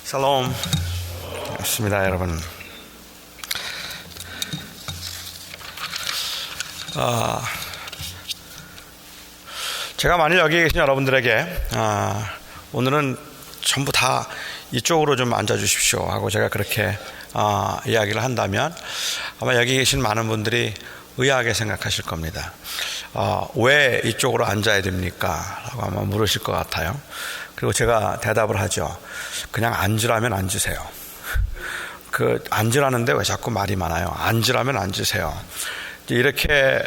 샬롬. 반갑습니다, 여러분. 제가 만일 여기 계신 여러분들에게 오늘은 전부 다 이쪽으로 좀 앉아주십시오 하고 제가 그렇게 이야기를 한다면 아마 여기 계신 많은 분들이 의아하게 생각하실 겁니다. 왜 이쪽으로 앉아야 됩니까? 라고 아마 물으실 것 같아요. 그리고 제가 대답을 하죠. 그냥 앉으라면 앉으세요. 앉으라는데 왜 자꾸 말이 많아요? 앉으라면 앉으세요. 이렇게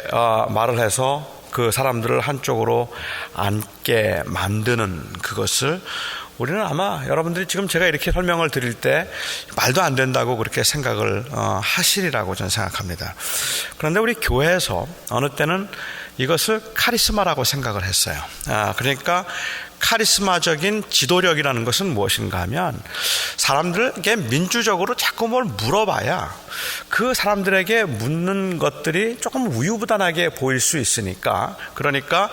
말을 해서 그 사람들을 한쪽으로 앉게 만드는 그것을 우리는 아마 여러분들이 지금 제가 이렇게 설명을 드릴 때 말도 안 된다고 그렇게 생각을 하시리라고 저는 생각합니다. 그런데 우리 교회에서 어느 때는 이것을 카리스마라고 생각을 했어요. 그러니까 카리스마적인 지도력이라는 것은 무엇인가 하면 사람들에게 민주적으로 자꾸 뭘 물어봐야 그 사람들에게 묻는 것들이 조금 우유부단하게 보일 수 있으니까, 그러니까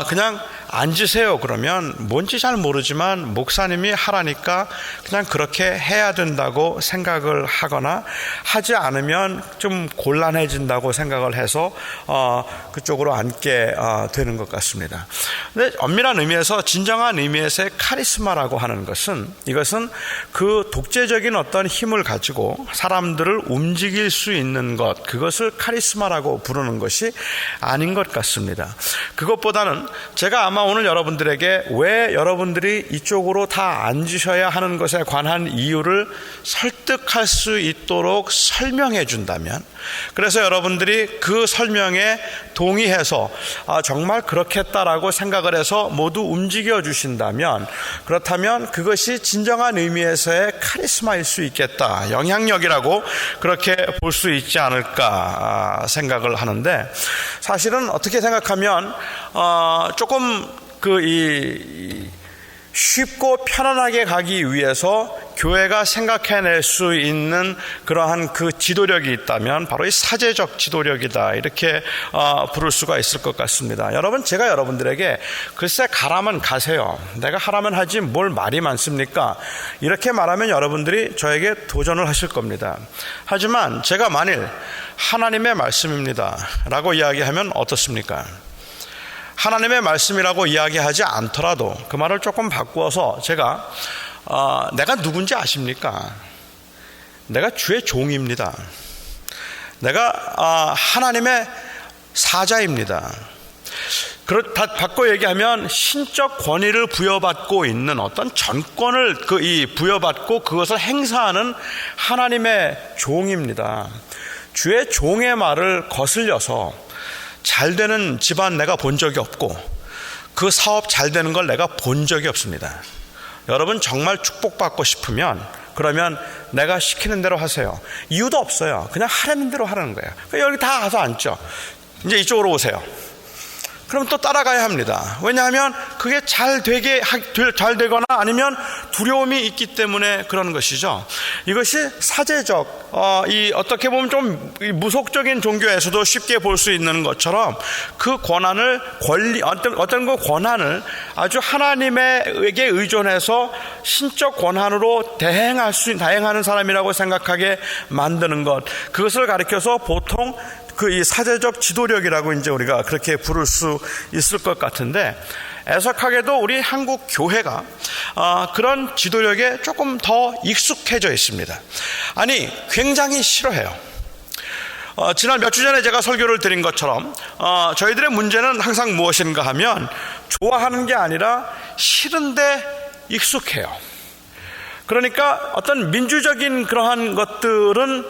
그냥 앉으세요 그러면 뭔지 잘 모르지만 목사님이 하라니까 그냥 그렇게 해야 된다고 생각을 하거나 하지 않으면 좀 곤란해진다고 생각을 해서 그쪽으로 앉게 되는 것 같습니다. 근데 엄밀한 의미에서 진정한 의미에서의 카리스마라고 하는 것은, 이것은 그 독재적인 어떤 힘을 가지고 사람들을 움직일 수 있는 것, 그것을 카리스마라고 부르는 것이 아닌 것 같습니다. 그것보다는 제가 아마 오늘 여러분들에게 왜 여러분들이 이쪽으로 다 앉으셔야 하는 것에 관한 이유를 설득할 수 있도록 설명해 준다면, 그래서 여러분들이 그 설명에 동의해서 정말 그렇겠다라고 생각을 해서 모두 움직여 주신다면, 그렇다면 그것이 진정한 의미에서의 카리스마일 수 있겠다, 영향력이라고 그렇게 볼 수 있지 않을까 생각을 하는데, 사실은 어떻게 생각하면 조금 쉽고 편안하게 가기 위해서 교회가 생각해낼 수 있는 그러한 그 지도력이 있다면 바로 이 사제적 지도력이다, 이렇게 부를 수가 있을 것 같습니다. 여러분, 제가 여러분들에게 글쎄 가라면 가세요, 내가 하라면 하지 뭘 말이 많습니까? 이렇게 말하면 여러분들이 저에게 도전을 하실 겁니다. 하지만 제가 만일 하나님의 말씀입니다 라고 이야기하면 어떻습니까? 하나님의 말씀이라고 이야기하지 않더라도 그 말을 조금 바꾸어서 제가 내가 누군지 아십니까? 내가 주의 종입니다. 내가 하나님의 사자입니다. 바꿔 얘기하면 신적 권위를 부여받고 있는 어떤 전권을 부여받고 그것을 행사하는 하나님의 종입니다. 주의 종의 말을 거슬려서 잘 되는 집안 내가 본 적이 없고 그 사업 잘 되는 걸 내가 본 적이 없습니다. 여러분, 정말 축복받고 싶으면 그러면 내가 시키는 대로 하세요. 이유도 없어요. 그냥 하라는 대로 하라는 거예요. 여기 다 가서 앉죠. 이제 이쪽으로 오세요. 그럼 또 따라가야 합니다. 왜냐하면 그게 잘 되거나 아니면 두려움이 있기 때문에 그런 것이죠. 이것이 사제적, 어떻게 보면 좀 무속적인 종교에서도 쉽게 볼 수 있는 것처럼 그 권한을, 어떤 그 권한을 아주 하나님에게 의존해서 신적 권한으로 대행하는 사람이라고 생각하게 만드는 것, 그것을 가리켜서 보통 이 사제적 지도력이라고 이제 우리가 그렇게 부를 수 있을 것 같은데, 애석하게도 우리 한국 교회가 그런 지도력에 조금 더 익숙해져 있습니다. 아니, 굉장히 싫어해요. 지난 몇 주 전에 제가 설교를 드린 것처럼 저희들의 문제는 항상 무엇인가 하면 좋아하는 게 아니라 싫은데 익숙해요. 그러니까 어떤 민주적인 그러한 것들은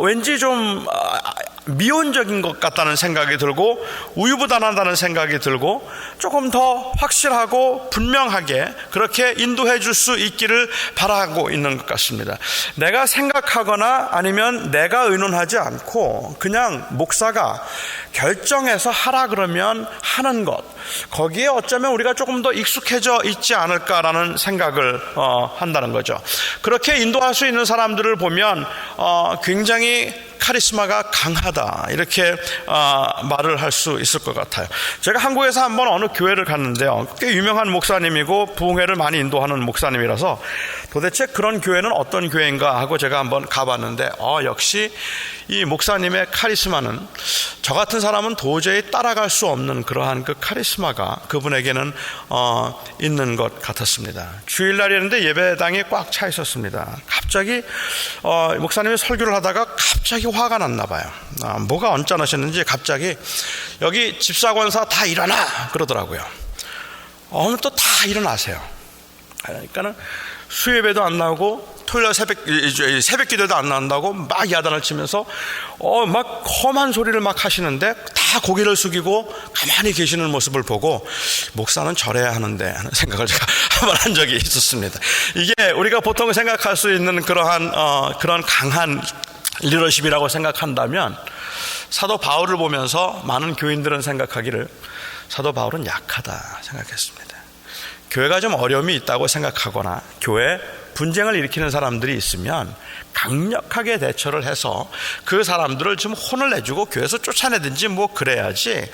왠지 좀 미온적인 것 같다는 생각이 들고 우유부단하다는 생각이 들고 조금 더 확실하고 분명하게 그렇게 인도해 줄 수 있기를 바라고 있는 것 같습니다. 내가 생각하거나 아니면 내가 의논하지 않고 그냥 목사가 결정해서 하라 그러면 하는 것, 거기에 어쩌면 우리가 조금 더 익숙해져 있지 않을까라는 생각을 한다는 거죠. 그렇게 인도할 수 있는 사람들을 보면 굉장히 카리스마가 강하다, 이렇게 말을 할 수 있을 것 같아요. 제가 한국에서 한번 어느 교회를 갔는데요, 꽤 유명한 목사님이고 부흥회를 많이 인도하는 목사님이라서 도대체 그런 교회는 어떤 교회인가 하고 제가 한번 가봤는데 역시 이 목사님의 카리스마는 저 같은 사람은 도저히 따라갈 수 없는 그러한 그 카리스마가 그분에게는 있는 것 같았습니다. 주일날이었는데 예배당이 꽉 차 있었습니다. 갑자기 목사님이 설교를 하다가 갑자기 화가 났나 봐요. 뭐가 언짢으셨는지 갑자기 여기 집사권사 다 일어나 그러더라고요. 또 다 일어나세요. 그러니까는 수요예배도 안 나오고 토요일 새벽 기도도 안 나온다고 막 야단을 치면서 막 험한 소리를 막 하시는데 다 고개를 숙이고 가만히 계시는 모습을 보고 목사는 저래야 하는데 하는 생각을 제가 한번 한 적이 있었습니다. 이게 우리가 보통 생각할 수 있는 그런 강한 리더십이라고 생각한다면 사도 바울을 보면서 많은 교인들은 생각하기를 사도 바울은 약하다 생각했습니다. 교회가 좀 어려움이 있다고 생각하거나 교회에 분쟁을 일으키는 사람들이 있으면 강력하게 대처를 해서 그 사람들을 좀 혼을 내주고 교회에서 쫓아내든지 뭐 그래야지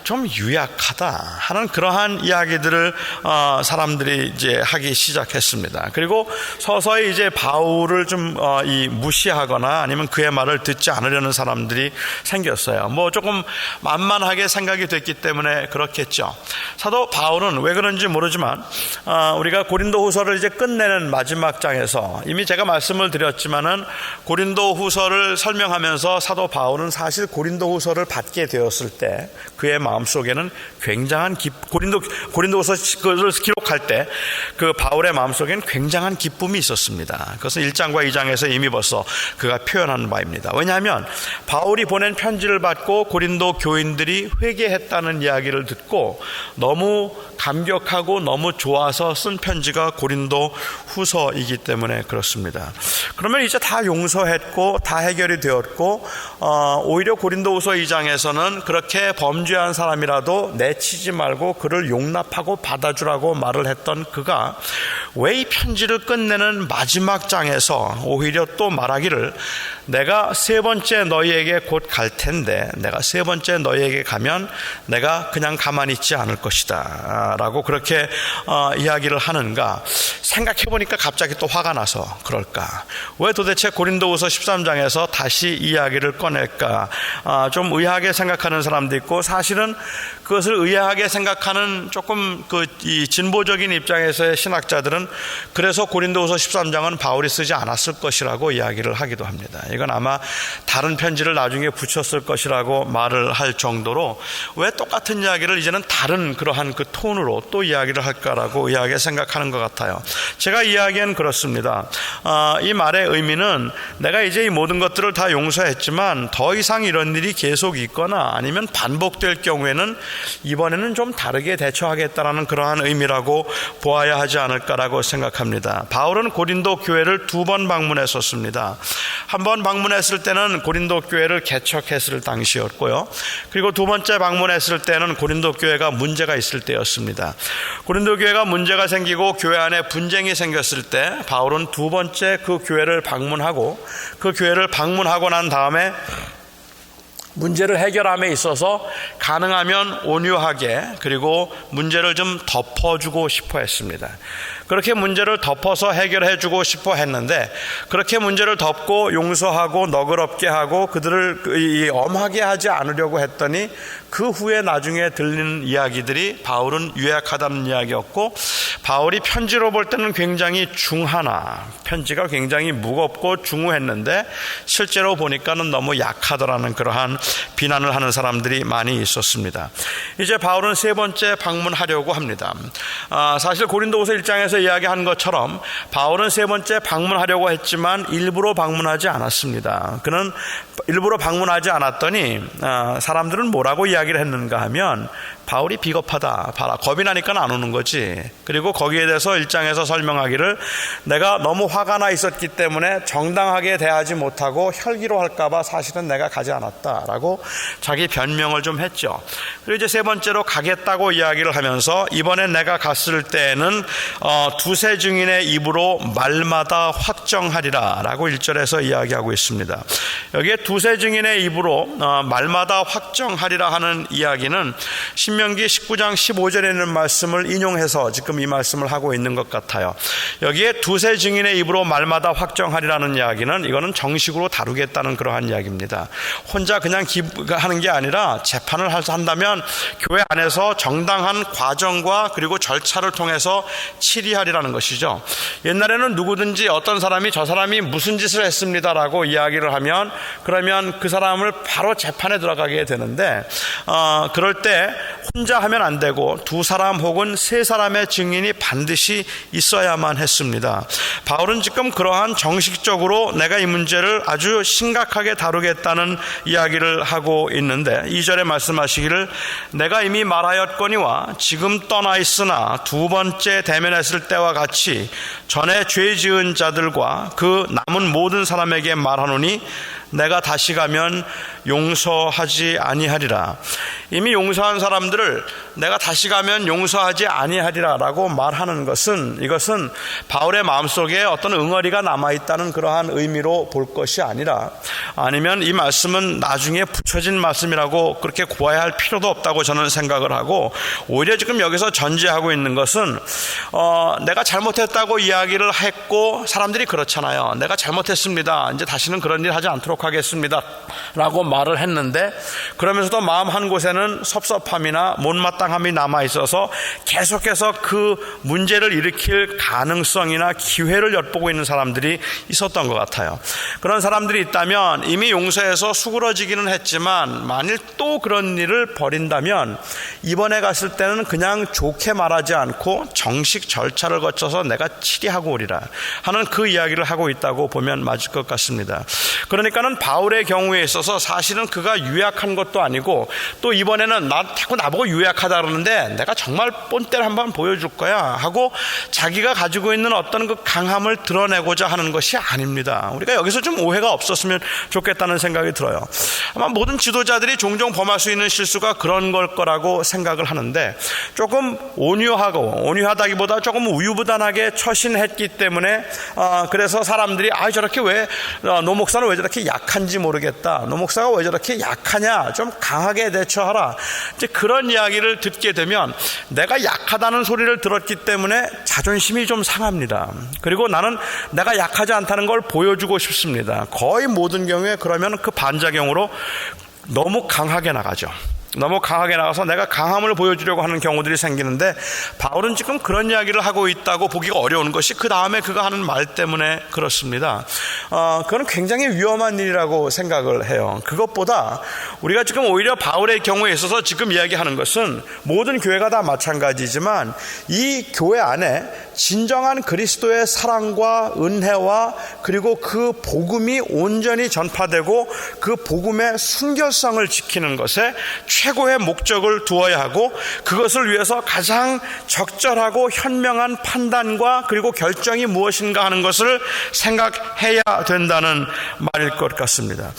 좀 유약하다 하는 그러한 이야기들을 사람들이 이제 하기 시작했습니다. 그리고 서서히 이제 바울을 좀 무시하거나 아니면 그의 말을 듣지 않으려는 사람들이 생겼어요. 뭐 조금 만만하게 생각이 됐기 때문에 그렇겠죠. 사도 바울은 왜 그런지 모르지만 우리가 고린도후서를 이제 끝내는 마지막 장에서 이미 제가 말씀을 드렸지만 고린도후서를 설명하면서 사도 바울은 사실 고린도후서를 받게 되었을 때 그의 마음속에는 굉장한 고린도후서를 기록할 때 그 바울의 마음속에는 굉장한 기쁨이 있었습니다. 그것은 1장과 2장에서 이미 벌써 그가 표현한 바입니다. 왜냐하면 바울이 보낸 편지를 받고 고린도 교인들이 회개했다는 이야기를 듣고 너무 감격하고 너무 좋아서 쓴 편지가 고린도후서이기 때문에 그렇습니다. 그러면 이제 다 용서했고 다 해결이 되었고 오히려 고린도후서 2장에서는 그렇게 범죄한 사람이라도 내치지 말고 그를 용납하고 받아주라고 말을 했던 그가 왜 이 편지를 끝내는 마지막 장에서 오히려 또 말하기를 내가 세 번째 너희에게 곧 갈 텐데 내가 세 번째 너희에게 가면 내가 그냥 가만히 있지 않을 것이다 라고 그렇게 이야기를 하는가 생각해보니까 갑자기 또 화가 나서 그럴까? 왜 도대체 고린도후서 13장에서 다시 이야기를 꺼낼까? 좀 의아하게 생각하는 사람도 있고 사실은 그것을 의아하게 생각하는 조금 이 진보적인 입장에서의 신학자들은 그래서 고린도후서 13장은 바울이 쓰지 않았을 것이라고 이야기를 하기도 합니다. 이건 아마 다른 편지를 나중에 붙였을 것이라고 말을 할 정도로 왜 똑같은 이야기를 이제는 다른 그러한 그 톤으로 또 이야기를 할까라고 의아하게 생각하는 것 같아요. 제가 이야기한 그렇습니다. 이 말의 의미는 내가 이제 이 모든 것들을 다 용서했지만 더 이상 이런 일이 계속 있거나 아니면 반복될 경우에는 이번에는 좀 다르게 대처하겠다라는 그러한 의미라고 보아야 하지 않을까라고 생각합니다. 바울은 고린도 교회를 2번 방문했었습니다. 한 번 방문했을 때는 고린도 교회를 개척했을 당시였고요. 그리고 두 번째 방문했을 때는 고린도 교회가 문제가 있을 때였습니다. 고린도 교회가 문제가 생기고 교회 안에 분쟁이 생겼을 때 바울은 두 번째 그 교회를 방문하고 그 교회를 방문하고 난 다음에 문제를 해결함에 있어서 가능하면 온유하게 그리고 문제를 좀 덮어주고 싶어 했습니다. 그렇게 문제를 덮어서 해결해 주고 싶어 했는데 그렇게 문제를 덮고 용서하고 너그럽게 하고 그들을 엄하게 하지 않으려고 했더니 그 후에 나중에 들리는 이야기들이 바울은 유약하다는 이야기였고 바울이 편지로 볼 때는 굉장히 중하나 편지가 굉장히 무겁고 중후했는데 실제로 보니까는 너무 약하더라는 그러한 비난을 하는 사람들이 많이 있었습니다. 이제 바울은 세 번째 방문하려고 합니다. 사실 고린도후서 1장에서 이야기한 것처럼 바울은 세 번째 방문하려고 했지만 일부러 방문하지 않았습니다. 그는 일부러 방문하지 않았더니 사람들은 뭐라고 이야기를 했는가 하면 바울이 비겁하다. 봐라, 겁이 나니까 안 오는 거지. 그리고 거기에 대해서 1장에서 설명하기를 내가 너무 화가 나 있었기 때문에 정당하게 대하지 못하고 혈기로 할까봐 사실은 내가 가지 않았다라고 자기 변명을 좀 했죠. 그리고 이제 세 번째로 가겠다고 이야기를 하면서 이번에 내가 갔을 때에는 두세 증인의 입으로 말마다 확정하리라 라고 1절에서 이야기하고 있습니다. 여기에 두세 증인의 입으로 말마다 확정하리라 하는 이야기는 신명기 19장 15절에 있는 말씀을 인용해서 지금 이 말씀을 하고 있는 것 같아요. 여기에 두세 증인의 입으로 말마다 확정하리라는 이야기는 이거는 정식으로 다루겠다는 그러한 이야기입니다. 혼자 그냥 하는 게 아니라 재판을 한다면 교회 안에서 정당한 과정과 그리고 절차를 통해서 치리하리라는 것이죠. 옛날에는 누구든지 어떤 사람이 저 사람이 무슨 짓을 했습니다라고 이야기를 하면 그러면 그 사람을 바로 재판에 들어가게 되는데 그럴 때 혼자 하면 안 되고 두 사람 혹은 세 사람의 증인이 반드시 있어야만 했습니다. 바울은 지금 그러한 정식적으로 내가 이 문제를 아주 심각하게 다루겠다는 이야기를 하고 있는데 2절에 말씀하시기를 내가 이미 말하였거니와 지금 떠나 있으나 두 번째 대면했을 때와 같이 전에 죄 지은 자들과 그 남은 모든 사람에게 말하노니 내가 다시 가면 용서하지 아니하리라. 이미 용서한 사람들을 내가 다시 가면 용서하지 아니하리라 라고 말하는 것은 이것은 바울의 마음속에 어떤 응어리가 남아있다는 그러한 의미로 볼 것이 아니라 아니면 이 말씀은 나중에 붙여진 말씀이라고 그렇게 고해할 필요도 없다고 저는 생각을 하고 오히려 지금 여기서 전제하고 있는 것은 내가 잘못했다고 이야기를 했고 사람들이 그렇잖아요. 내가 잘못했습니다. 이제 다시는 그런 일 하지 않도록 하겠습니다 라고 말을 했는데 그러면서도 마음 한 곳에는 섭섭함이나 못마땅함이 남아있어서 계속해서 그 문제를 일으킬 가능성이나 기회를 엿보고 있는 사람들이 있었던 것 같아요. 그런 사람들이 있다면 이미 용서해서 수그러지기는 했지만 만일 또 그런 일을 벌인다면 이번에 갔을 때는 그냥 좋게 말하지 않고 정식 절차를 거쳐서 내가 치리하고 오리라 하는 그 이야기를 하고 있다고 보면 맞을 것 같습니다. 그러니까는 바울의 경우에 있어서 사실은 그가 유약한 것도 아니고 또 이번에는 자꾸 나보고 유약하다 그러는데 내가 정말 본때를 한번 보여줄 거야 하고 자기가 가지고 있는 어떤 그 강함을 드러내고자 하는 것이 아닙니다. 우리가 여기서 좀 오해가 없었으면 좋겠다는 생각이 들어요. 아마 모든 지도자들이 종종 범할 수 있는 실수가 그런 걸 거라고 생각을 하는데 조금 온유하다기보다 조금 우유부단하게 처신했기 때문에 그래서 사람들이 저렇게 왜 노 목사는 왜 저렇게 약한지 모르겠다. 노 목사가 왜 저렇게 약하냐. 좀 강하게 대처하라. 이제 그런 이야기를 듣게 되면 내가 약하다는 소리를 들었기 때문에 자존심이 좀 상합니다. 그리고 나는 내가 약하지 않다는 걸 보여주고 싶습니다. 거의 모든 경우에 그러면 그 반작용으로 너무 강하게 나가죠. 너무 강하게 나가서 내가 강함을 보여주려고 하는 경우들이 생기는데 바울은 지금 그런 이야기를 하고 있다고 보기가 어려운 것이 그 다음에 그가 하는 말 때문에 그렇습니다. 그건 굉장히 위험한 일이라고 생각을 해요. 그것보다 우리가 지금 오히려 바울의 경우에 있어서 지금 이야기하는 것은 모든 교회가 다 마찬가지지만 이 교회 안에 진정한 그리스도의 사랑과 은혜와 그리고 그 복음이 온전히 전파되고 그 복음의 순결성을 지키는 것에 최고의 목적을 두어야 하고 그것을 위해서 가장 적절하고 현명한 판단과 그리고 결정이 무엇인가 하는 것을 생각해야 된다는 말일 것 같습니다.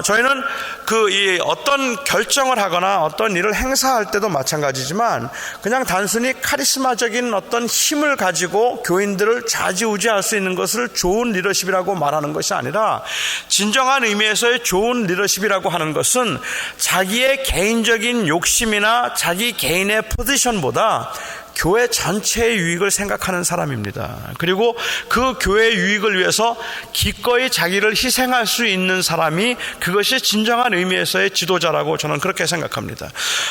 저희는 어떤 결정을 하거나 어떤 일을 행사할 때도 마찬가지지만 그냥 단순히 카리스마적인 어떤 힘을 가지고 교인들을 좌지우지할 수 있는 것을 좋은 리더십이라고 말하는 것이 아니라 진정한 의미에서의 좋은 리더십이라고 하는 것은 자기의 개인적인 욕심이나 자기 개인의 포지션보다 교회 전체의 유익을 생각하는 사람입니다. 그리고 그 교회의 유익을 위해서 기꺼이 자기를 희생할 수 있는 사람이 그것이 진정한 의미에서의 지도자라고 저는 그렇게 생각합니다.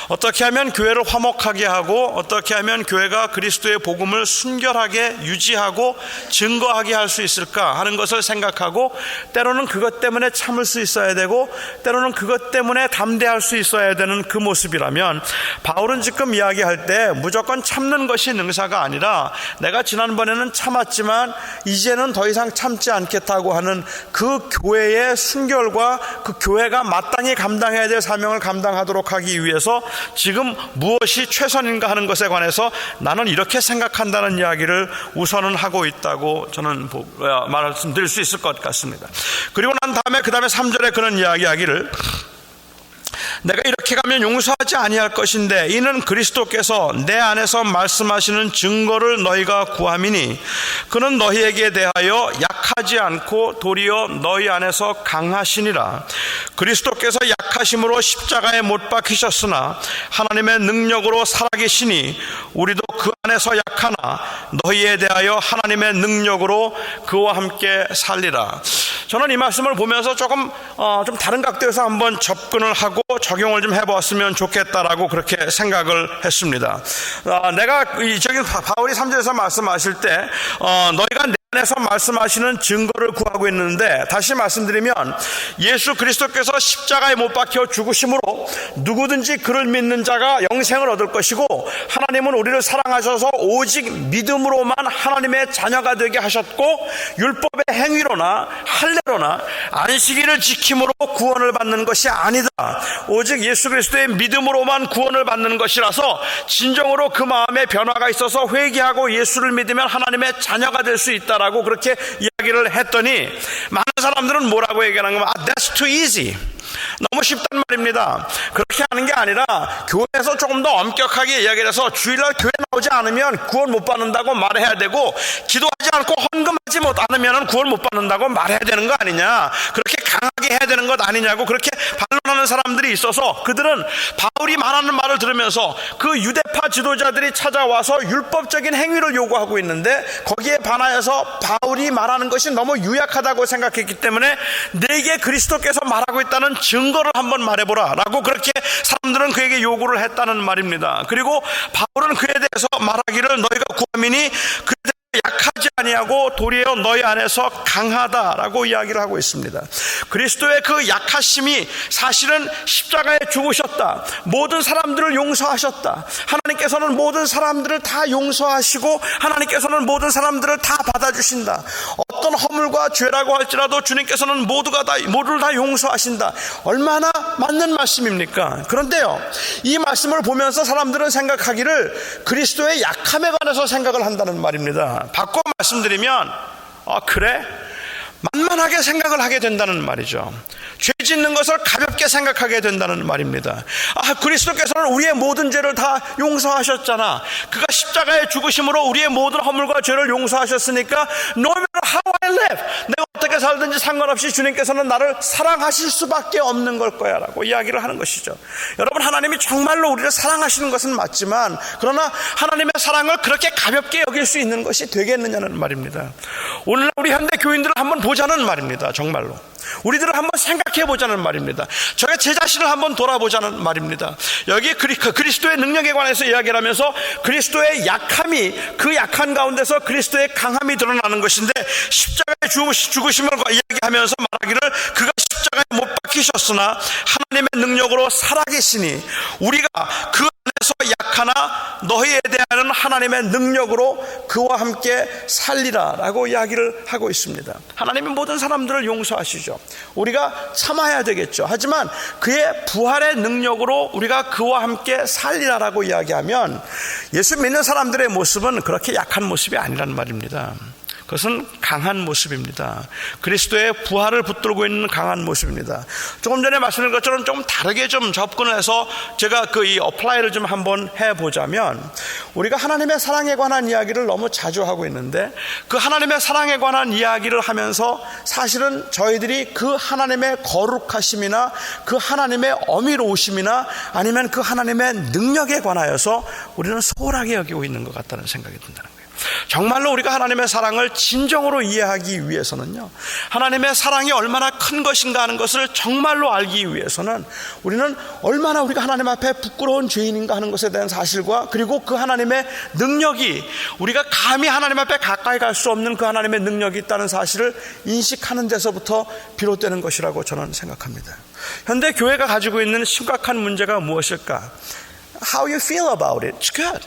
어떻게 하면 교회를 화목하게 하고 어떻게 하면 교회가 그리스도의 복음을 순결하게 유지하고 증거하게 할 수 있을까 하는 것을 생각하고 때로는 그것 때문에 참을 수 있어야 되고 때로는 그것 때문에 담대할 수 있어야 되는 그 모습이라면 바울은 지금 이야기할 때 무조건 참는 참는 것이 능사가 아니라 내가 지난번에는 참았지만 이제는 더 이상 참지 않겠다고 하는 그 교회의 순결과 그 교회가 마땅히 감당해야 될 사명을 감당하도록 하기 위해서 지금 무엇이 최선인가 하는 것에 관해서 나는 이렇게 생각한다는 이야기를 우선은 하고 있다고 저는 말씀드릴 수 있을 것 같습니다. 그리고 난 다음에 그 다음에 3절에 그런 이야기를 내가 이렇게 가면 용서하지 아니할 것인데 이는 그리스도께서 내 안에서 말씀하시는 증거를 너희가 구함이니 그는 너희에게 대하여 약하지 않고 도리어 너희 안에서 강하시니라. 그리스도께서 약하심으로 십자가에 못 박히셨으나 하나님의 능력으로 살아계시니 우리도 그 안에서 약하나 너희에 대하여 하나님의 능력으로 그와 함께 살리라. 저는 이 말씀을 보면서 조금 좀 다른 각도에서 한번 접근을 하고 적용을 좀 해보았으면 좋겠다라고 그렇게 생각을 했습니다. 내가 저기 바울이 3절에서 말씀하실 때 너희가 내 안에서 말씀하시는 증거를 구하고 있는데, 다시 말씀드리면 예수 그리스도께서 십자가에 못 박혀 죽으심으로 누구든지 그를 믿는 자가 영생을 얻을 것이고 하나님은 우리를 사랑하셔서 오직 믿음으로만 하나님의 자녀가 되게 하셨고 율법의 행위로나 할례로나 안식일을 지킴으로 구원을 받는 것이 아니다. 오직 예수 그리스도의 믿음으로만 구원을 받는 것이라서 진정으로 그 마음에 변화가 있어서 회개하고 예수를 믿으면 하나님의 자녀가 될 수 있다라고 그렇게 이야기를 했더니 많은 사람들은 뭐라고 얘기하는 거면 that's too easy, 너무 쉽단 말입니다. 그렇게 하는 게 아니라 교회에서 조금 더 엄격하게 이야기를 해서 주일날 교회 나오지 않으면 구원 못 받는다고 말해야 되고 기도하지 않고 헌금하지 않으면 구원 못 받는다고 말해야 되는 거 아니냐, 그렇게 강하게 해야 되는 것 아니냐고 그렇게 반론하는 사람들이 있어서 그들은 바울이 말하는 말을 들으면서 그 유대파 지도자들이 찾아와서 율법적인 행위를 요구하고 있는데 거기에 반하여서 바울이 말하는 것이 너무 유약하다고 생각했기 때문에 내게 그리스도께서 말하고 있다는 증거를 한번 말해보라 라고 그렇게 사람들은 그에게 요구를 했다는 말입니다. 그리고 바울은 그에 대해서 말하기를 너희가 구함이니 그에 대해서 약하지 아니하고 도리어 너희 안에서 강하다라고 이야기를 하고 있습니다. 그리스도의 그 약하심이 사실은 십자가에 죽으셨다, 모든 사람들을 용서하셨다, 하나님께서는 모든 사람들을 다 용서하시고 하나님께서는 모든 사람들을 다 받아주신다, 어떤 허물과 죄라고 할지라도 주님께서는 모두를 다 용서하신다. 얼마나 맞는 말씀입니까? 그런데요, 이 말씀을 보면서 사람들은 생각하기를 그리스도의 약함에 관해서 생각을 한다는 말입니다. 바꿔 말씀드리면 그래? 만만하게 생각을 하게 된다는 말이죠. 죄 짓는 것을 가볍게 생각하게 된다는 말입니다. 그리스도께서는 우리의 모든 죄를 다 용서하셨잖아. 그가 십자가에 죽으심으로 우리의 모든 허물과 죄를 용서하셨으니까 no matter how I live, 내가 어떻게 살든지 상관없이 주님께서는 나를 사랑하실 수밖에 없는 걸 거야 라고 이야기를 하는 것이죠. 여러분, 하나님이 정말로 우리를 사랑하시는 것은 맞지만 그러나 하나님의 사랑을 그렇게 가볍게 여길 수 있는 것이 되겠느냐는 말입니다. 오늘날 우리 현대 교인들을 한번 보자는 말입니다. 정말로 우리들을 한번 생각해 보자는 말입니다. 저게 제 자신을 한번 돌아보자는 말입니다. 여기 그리스도의 능력에 관해서 이야기를 하면서 그리스도의 약함이, 그 약한 가운데서 그리스도의 강함이 드러나는 것인데, 십자가에 죽으심을 이야기하면서 말하기를 그가 십자가에 못 박히셨으나 하나님의 능력으로 살아계시니 우리가 그 안에서 약하나 너희에 대한 하나님의 능력으로 그와 함께 살리라 라고 이야기를 하고 있습니다. 하나님은 모든 사람들을 용서하시죠. 우리가 참아야 되겠죠. 하지만 그의 부활의 능력으로 우리가 그와 함께 살리라라고 이야기하면 예수 믿는 사람들의 모습은 그렇게 약한 모습이 아니란 말입니다. 그것은 강한 모습입니다. 그리스도의 부활을 붙들고 있는 강한 모습입니다. 조금 전에 말씀드린 것처럼 좀 다르게 좀 접근을 해서 제가 이 어플라이를 좀 한번 해보자면, 우리가 하나님의 사랑에 관한 이야기를 너무 자주 하고 있는데 그 하나님의 사랑에 관한 이야기를 하면서 사실은 저희들이 그 하나님의 거룩하심이나 그 하나님의 어미로우심이나 아니면 그 하나님의 능력에 관하여서 우리는 소홀하게 여기고 있는 것 같다는 생각이 든다는 거예요. 정말로 우리가 하나님의 사랑을 진정으로 이해하기 위해서는요, 하나님의 사랑이 얼마나 큰 것인가 하는 것을 정말로 알기 위해서는 우리는 얼마나 우리가 하나님 앞에 부끄러운 죄인인가 하는 것에 대한 사실과, 그리고 그 하나님의 능력이, 우리가 감히 하나님 앞에 가까이 갈 수 없는 그 하나님의 능력이 있다는 사실을 인식하는 데서부터 비롯되는 것이라고 저는 생각합니다. 현대 교회가 가지고 있는 심각한 문제가 무엇일까? How you feel about it? It's good.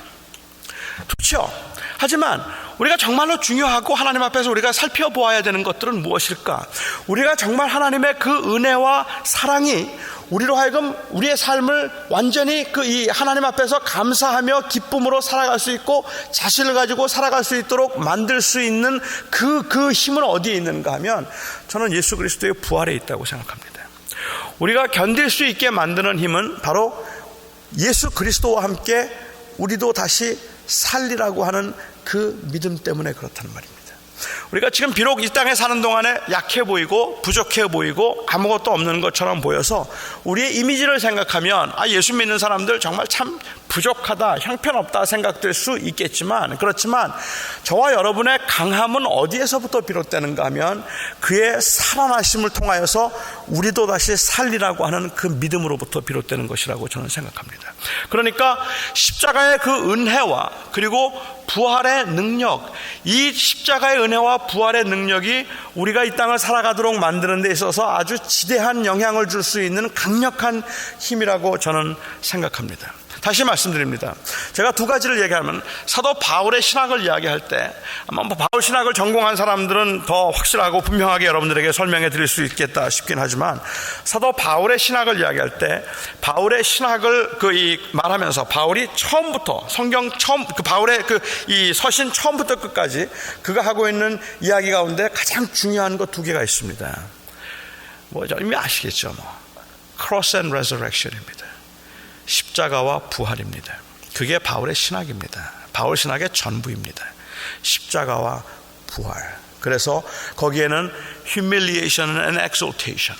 좋죠. 하지만 우리가 정말로 중요하고 하나님 앞에서 우리가 살펴보아야 되는 것들은 무엇일까? 우리가 정말 하나님의 그 은혜와 사랑이 우리로 하여금 우리의 삶을 완전히 이 하나님 앞에서 감사하며 기쁨으로 살아갈 수 있고 자신을 가지고 살아갈 수 있도록 만들 수 있는 그 힘은 어디에 있는가 하면 저는 예수 그리스도의 부활에 있다고 생각합니다. 우리가 견딜 수 있게 만드는 힘은 바로 예수 그리스도와 함께 우리도 다시 살리라고 하는 그 믿음 때문에 그렇다는 말입니다. 우리가 지금 비록 이 땅에 사는 동안에 약해 보이고 부족해 보이고 아무것도 없는 것처럼 보여서 우리의 이미지를 생각하면 예수 믿는 사람들 정말 참 부족하다, 형편없다 생각될 수 있겠지만, 그렇지만 저와 여러분의 강함은 어디에서부터 비롯되는가 하면 그의 살아나심을 통하여서 우리도 다시 살리라고 하는 그 믿음으로부터 비롯되는 것이라고 저는 생각합니다. 그러니까 십자가의 그 은혜와 그리고 부활의 능력, 이 십자가의 은혜와 부활의 능력이 우리가 이 땅을 살아가도록 만드는 데 있어서 아주 지대한 영향을 줄 수 있는 강력한 힘이라고 저는 생각합니다. 다시 말씀드립니다. 제가 두 가지를 얘기하면, 사도 바울의 신학을 이야기할 때 아마 바울 신학을 전공한 사람들은 더 확실하고 분명하게 여러분들에게 설명해 드릴 수 있겠다 싶긴 하지만, 사도 바울의 신학을 이야기할 때 바울의 신학을 말하면서 바울이 처음부터 성경 처음 바울의 이 서신 처음부터 끝까지 그가 하고 있는 이야기 가운데 가장 중요한 것 두 개가 있습니다. 뭐죠? 이미 아시겠죠? Cross and Resurrection입니다. 십자가와 부활입니다. 그게 바울의 신학입니다. 바울 신학의 전부입니다. 십자가와 부활. 그래서 거기에는 humiliation and exaltation,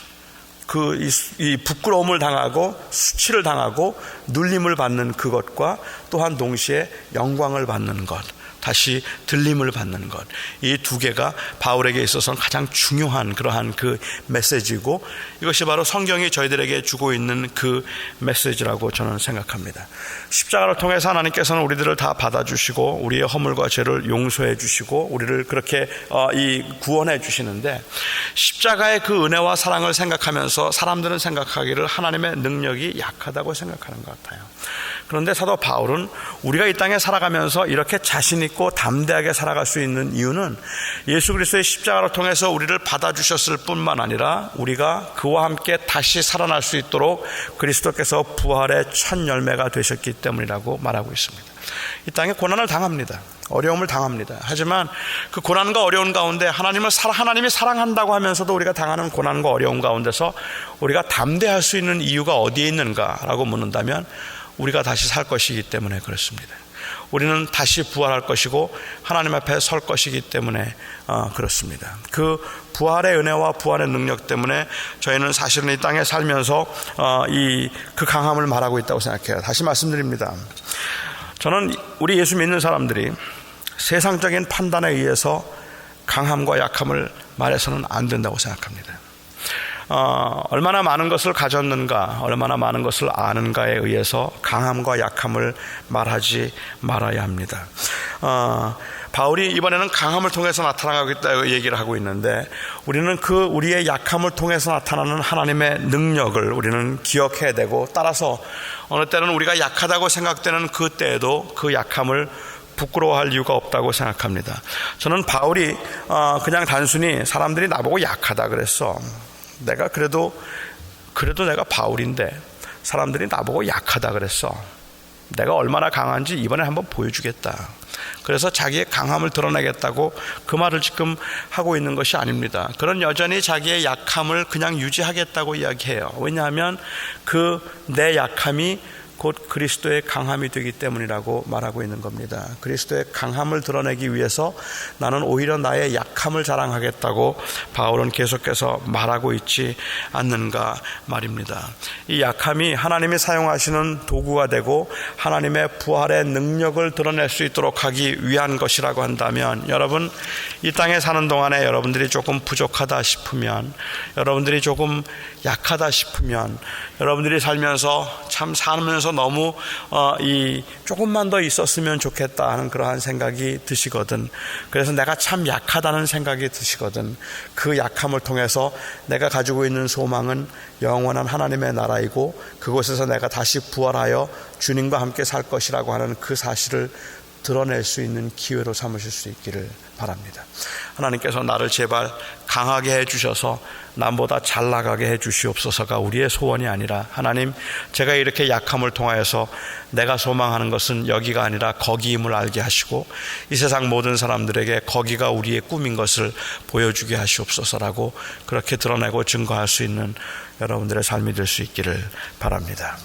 이 부끄러움을 당하고 수치를 당하고 눌림을 받는 그것과 또한 동시에 영광을 받는 것, 다시 들림을 받는 것, 이 두 개가 바울에게 있어서는 가장 중요한 그러한 그 메시지고, 이것이 바로 성경이 저희들에게 주고 있는 그 메시지라고 저는 생각합니다. 십자가를 통해서 하나님께서는 우리들을 다 받아주시고 우리의 허물과 죄를 용서해 주시고 우리를 그렇게 구원해 주시는데, 십자가의 그 은혜와 사랑을 생각하면서 사람들은 생각하기를 하나님의 능력이 약하다고 생각하는 것 같아요. 그런데 사도 바울은 우리가 이 땅에 살아가면서 이렇게 자신 있고 담대하게 살아갈 수 있는 이유는 예수 그리스도의 십자가를 통해서 우리를 받아주셨을 뿐만 아니라 우리가 그와 함께 다시 살아날 수 있도록 그리스도께서 부활의 첫 열매가 되셨기 때문이라고 말하고 있습니다. 이 땅에 고난을 당합니다. 어려움을 당합니다. 하지만 그 고난과 어려운 가운데 하나님이 사랑한다고 하면서도 우리가 당하는 고난과 어려움 가운데서 우리가 담대할 수 있는 이유가 어디에 있는가라고 묻는다면 우리가 다시 살 것이기 때문에 그렇습니다. 우리는 다시 부활할 것이고 하나님 앞에 설 것이기 때문에 그렇습니다. 그 부활의 은혜와 부활의 능력 때문에 저희는 사실은 이 땅에 살면서 그 강함을 말하고 있다고 생각해요. 다시 말씀드립니다. 저는 우리 예수 믿는 사람들이 세상적인 판단에 의해서 강함과 약함을 말해서는 안 된다고 생각합니다. 얼마나 많은 것을 가졌는가, 얼마나 많은 것을 아는가에 의해서 강함과 약함을 말하지 말아야 합니다. 바울이 이번에는 강함을 통해서 나타나겠다고 얘기를 하고 있는데, 우리는 우리의 약함을 통해서 나타나는 하나님의 능력을 우리는 기억해야 되고, 따라서 어느 때는 우리가 약하다고 생각되는 그 때에도 그 약함을 부끄러워할 이유가 없다고 생각합니다. 저는 바울이 그냥 단순히 사람들이 나보고 약하다 그랬어, 내가 그래도 내가 바울인데 사람들이 나보고 약하다 그랬어, 내가 얼마나 강한지 이번에 한번 보여주겠다, 그래서 자기의 강함을 드러내겠다고 그 말을 지금 하고 있는 것이 아닙니다. 그런 여전히 자기의 약함을 그냥 유지하겠다고 이야기해요. 왜냐하면 내 약함이 곧 그리스도의 강함이 되기 때문이라고 말하고 있는 겁니다. 그리스도의 강함을 드러내기 위해서 나는 오히려 나의 약함을 자랑하겠다고 바울은 계속해서 말하고 있지 않는가 말입니다. 이 약함이 하나님이 사용하시는 도구가 되고 하나님의 부활의 능력을 드러낼 수 있도록 하기 위한 것이라고 한다면, 여러분 이 땅에 사는 동안에 여러분들이 조금 부족하다 싶으면, 여러분들이 조금 약하다 싶으면, 여러분들이 살면서 너무 조금만 더 있었으면 좋겠다 하는 그러한 생각이 드시거든, 그래서 내가 참 약하다는 생각이 드시거든, 그 약함을 통해서 내가 가지고 있는 소망은 영원한 하나님의 나라이고 그곳에서 내가 다시 부활하여 주님과 함께 살 것이라고 하는 그 사실을 드러낼 수 있는 기회로 삼으실 수 있기를 바랍니다. 하나님께서 나를 제발 강하게 해주셔서 남보다 잘 나가게 해주시옵소서가 우리의 소원이 아니라, 하나님, 제가 이렇게 약함을 통하여서 내가 소망하는 것은 여기가 아니라 거기임을 알게 하시고 이 세상 모든 사람들에게 거기가 우리의 꿈인 것을 보여주게 하시옵소서라고 그렇게 드러내고 증거할 수 있는 여러분들의 삶이 될 수 있기를 바랍니다.